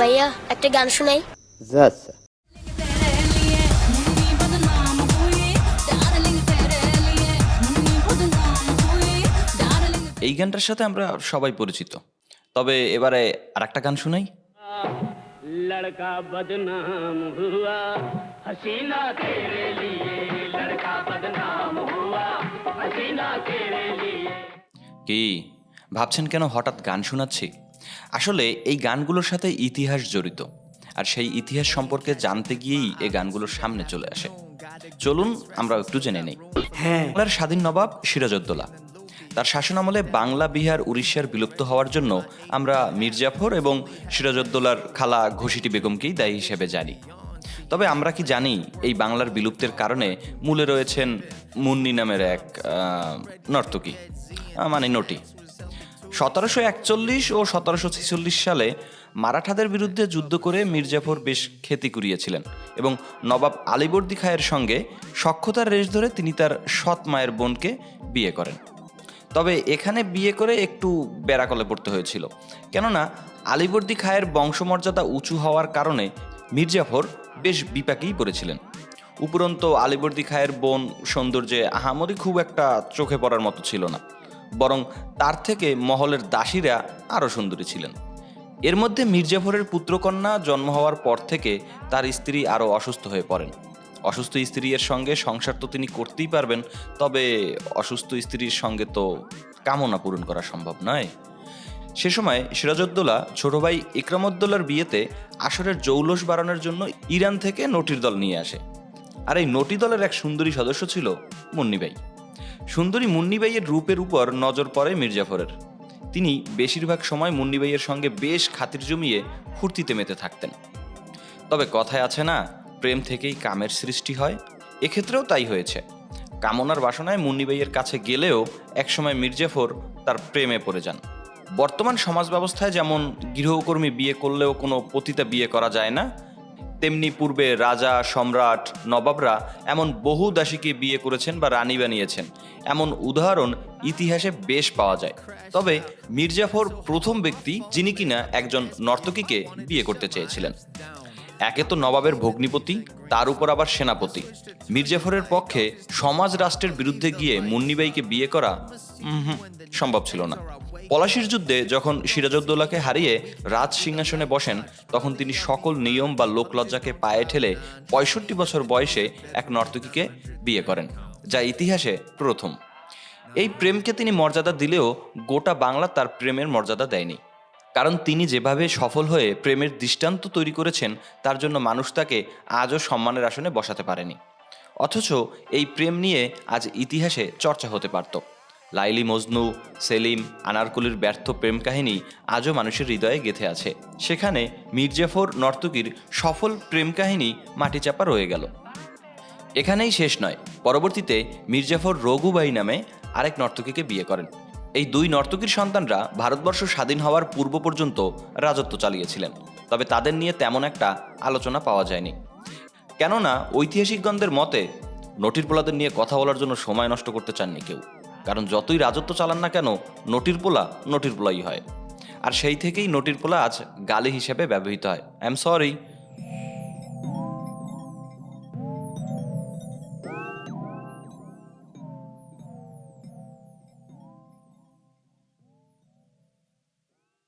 ভাইয়া একটা গান শোনাই। আচ্ছা। এই গানটার সাথে আমরা সবাই পরিচিত, তবে এবারে আর একটা গান শুনাই। लड़का बदनाम हुआ हसीना तेरे लिए, लड़का बदनाम हुआ हसीना तेरे लिए। কি ভাবছেন কেন হঠাৎ গান শোনাচ্ছি? আসলে এই গানগুলোর সাথে ইতিহাস জড়িত, আর সেই ইতিহাস সম্পর্কে জানতে গিয়েই এই গানগুলোর সামনে চলে আসে। চলুন আমরা একটু জেনে নেই। বাংলার স্বাধীন নবাব সিরাজউদ্দৌলা, তার শাসনামলে বাংলা, বিহার, উড়িষ্যার বিলুপ্ত হওয়ার জন্য আমরা মীর জাফর এবং সিরাজউদ্দৌলার খালা ঘসিটি বেগমকেই দায়ী হিসেবে জানি। তবে আমরা কি জানি এই বাংলার বিলুপ্তের কারণে মূলে রয়েছেন মুন্নি নামের এক নর্তকী, মানে নটি। 1741 ও 1746 সালে মারাঠাদের বিরুদ্ধে যুদ্ধ করে মীর জাফর বেশ খ্যাতি কুড়িয়েছিলেন এবং নবাব আলীবর্দী খাঁয়ের সঙ্গে সখ্যতার রেশ ধরে তিনি তার সৎ মায়ের বোনকে বিয়ে করেন। তবে এখানে বিয়ে করে একটু বেড়াকলে পড়তে হয়েছিল, কেননা আলীবর্দী খাঁয়ের বংশমর্যাদা উঁচু হওয়ার কারণে মীর জাফর বেশ বিপাকেই পড়েছিলেন। উপরন্তু আলীবর্দী খাঁয়ের বোন সৌন্দর্যে আহামরি খুব একটা চোখে পড়ার মতো ছিল না, বরং তার থেকে মহলের দাসীরা আরও সুন্দরী ছিলেন। এর মধ্যে মীর জাফরের পুত্রকন্যা জন্ম হওয়ার পর থেকে তার স্ত্রী আরও অসুস্থ হয়ে পড়েন। অসুস্থ স্ত্রীর সঙ্গে সংসার তো তিনি করতেই পারবেন, তবে অসুস্থ স্ত্রীর সঙ্গে তো কামনা পূরণ করা সম্ভব নয়। সে সময় সিরাজউদ্দৌলা ছোট ভাই ইকরামউদ্দৌলার বিয়েতে আসরের জৌলস বাড়ানোর জন্য ইরান থেকে নটির দল নিয়ে আসে। আর এই নটি দলের এক সুন্দরী সদস্য ছিল মুন্নিবাই। সুন্দরী মুন্নিবাইয়ের রূপের উপর নজর পড়ে মীর জাফরের। তিনি বেশিরভাগ সময় মুন্নিবাইয়ের সঙ্গে বেশ খাতির জমিয়ে ফুর্তিতে মেতে থাকতেন। তবে কথায় আছে না, প্রেম থেকেই কামের সৃষ্টি হয়, এক্ষেত্রেও তাই হয়েছে। কামনার বাসনায় মুন্নিবাইয়ের কাছে গেলেও একসময় মীর জাফর তার প্রেমে পড়ে যান। বর্তমান সমাজ ব্যবস্থায় যেমন গৃহকর্মী বিয়ে করলেও কোনো পতিতা বিয়ে করা যায় না, তেমনি পূর্বে রাজা, সম্রাট, নবাবরা এমন বহু দাসীকে বিয়ে করেছেন বা রানী বানিয়েছেন, এমন উদাহরণ ইতিহাসে বেশ পাওয়া যায়। তবে মীর জাফর প্রথম ব্যক্তি যিনি কিনা একজন নর্তকীকে বিয়ে করতে চেয়েছিলেন। একে তো নবাবের ভগ্নিপতি, তার উপর আবার সেনাপতি। মীর জাফরের পক্ষে সমাজ রাষ্ট্রের বিরুদ্ধে গিয়ে মুন্নিবাইকে বিয়ে করা সম্ভব ছিল না। পলাশির যুদ্ধে যখন সিরাজউদ্দৌলাকে হারিয়ে রাজ সিংহাসনে বসেন, তখন তিনি সকল নিয়ম বা লোকলজ্জাকে পায়ে ঠেলে 65 বছর বয়সে এক নর্তকীকে বিয়ে করেন, যা ইতিহাসে প্রথম। এই প্রেমকে তিনি মর্যাদা দিলেও গোটা বাংলা তার প্রেমের মর্যাদা দেয়নি, কারণ তিনি যেভাবে সফল হয়ে প্রেমের দৃষ্টান্ত তৈরি করেছেন তার জন্য মানুষ তাকে আজও সম্মানের আসনে বসাতে পারেনি। অথচ এই প্রেম নিয়ে আজ ইতিহাসে চর্চা হতে পারত। লাইলি মজনু, সেলিম, আনারকলির ব্যর্থ প্রেম কাহিনী আজও মানুষের হৃদয়ে গেঁথে আছে। সেখানে মীর জাফর নর্তকীর সফল প্রেম কাহিনী মাটিচাপা রয়ে গেল। এখানেই শেষ নয়, পরবর্তীতে মীর জাফর রঘুবাই নামে আরেক নর্তকীকে বিয়ে করেন। এই দুই নর্তকীর সন্তানরা ভারতবর্ষ স্বাধীন হওয়ার পূর্ব পর্যন্ত রাজত্ব চালিয়েছিলেন, তবে তাদের নিয়ে তেমন একটা আলোচনা পাওয়া যায়নি। কেননা ঐতিহাসিকগণদের মতে নটির পোলাদের নিয়ে কথা বলার জন্য সময় নষ্ট করতে চাননি কেউ, কারণ যতই রাজত্ব চালান না কেন নটির পোলা নটির পোলাই হয়। আর সেই থেকেই নটির পোলা আজ গালি হিসেবে ব্যবহৃত হয়। I am sorry,